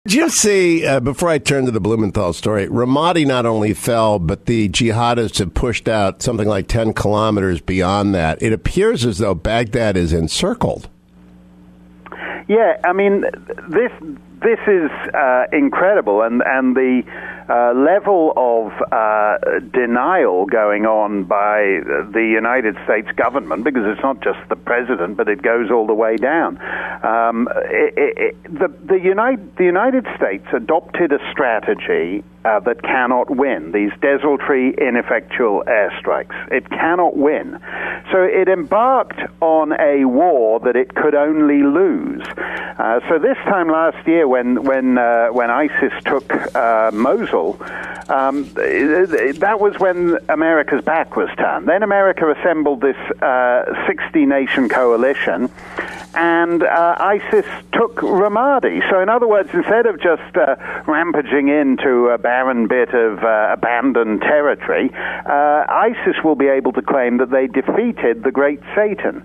Did you see, before I turn to the Blumenthal story, Ramadi not only fell, but the jihadists have pushed out something like 10 kilometers beyond that. It appears as though Baghdad is encircled. Yeah, I mean, this is incredible, and the level of denial going on by the United States government, because it's not just the president, but it goes all the way down. The United States adopted a strategy that cannot win, these desultory, ineffectual airstrikes. It cannot win. So it embarked on a war that it could only lose. So this time last year, when ISIS took Mosul, that was when America's back was turned. Then America assembled this 60-nation coalition, and ISIS took Ramadi. So in other words, instead of just rampaging into a barren bit of abandoned territory, ISIS will be able to claim that they defeated the great Satan.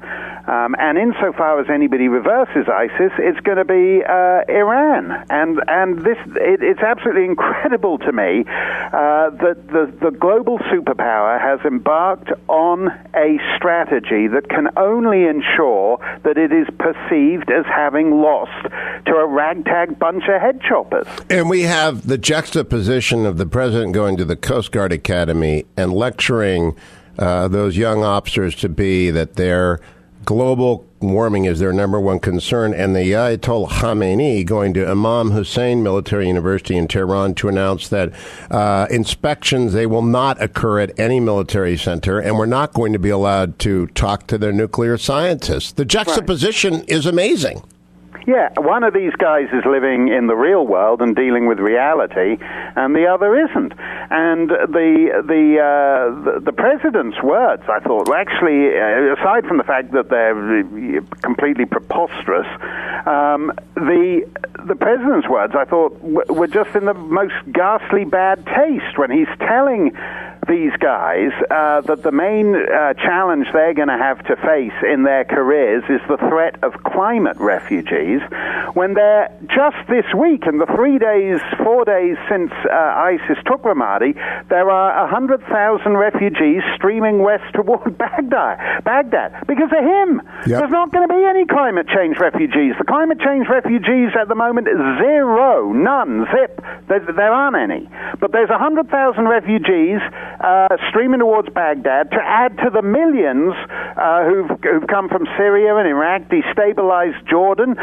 And insofar as anybody reverses ISIS, it's going to be Iran. And this, it's absolutely incredible to me that the global superpower has embarked on a strategy that can only ensure that it is perceived as having lost to a ragtag bunch of head choppers. And we have the juxtaposition of the president going to the Coast Guard Academy and lecturing those young officers to be that their global warming is their number one concern, and the Ayatollah Khamenei going to Imam Hussein Military University in Tehran to announce that inspections, they will not occur at any military center, and we're not going to be allowed to talk to their nuclear scientists. The juxtaposition is amazing. Yeah, one of these guys is living in the real world and dealing with reality, and the other isn't. And the president's words, I thought, were actually, aside from the fact that they're completely preposterous, the president's words, I thought, were just in the most ghastly bad taste when he's telling these guys that the main challenge they're going to have to face in their careers is the threat of climate refugees, when they're just this week, in the 4 days since ISIS took Ramadi, there are 100,000 refugees streaming west toward Baghdad because of him. Yep. There's not going to be any climate change refugees. The climate change refugees at the moment is zero, none, zip. There aren't any. But there's 100,000 refugees streaming towards Baghdad to add to the millions who've come from Syria and Iraq, destabilized Jordan.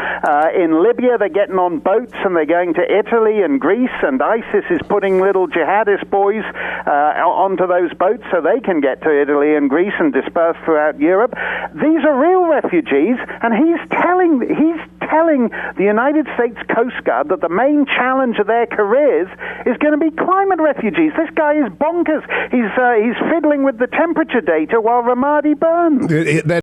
In Libya, they're getting on boats and they're going to Italy and Greece, and ISIS is putting little jihadist boys onto those boats so they can get to Italy and Greece and disperse throughout Europe. These are real refugees, and he's telling the United States Coast Guard that the main challenge of their careers is going to be climate refugees. This guy is bonkers. He's fiddling with the temperature data while Ramadi burns.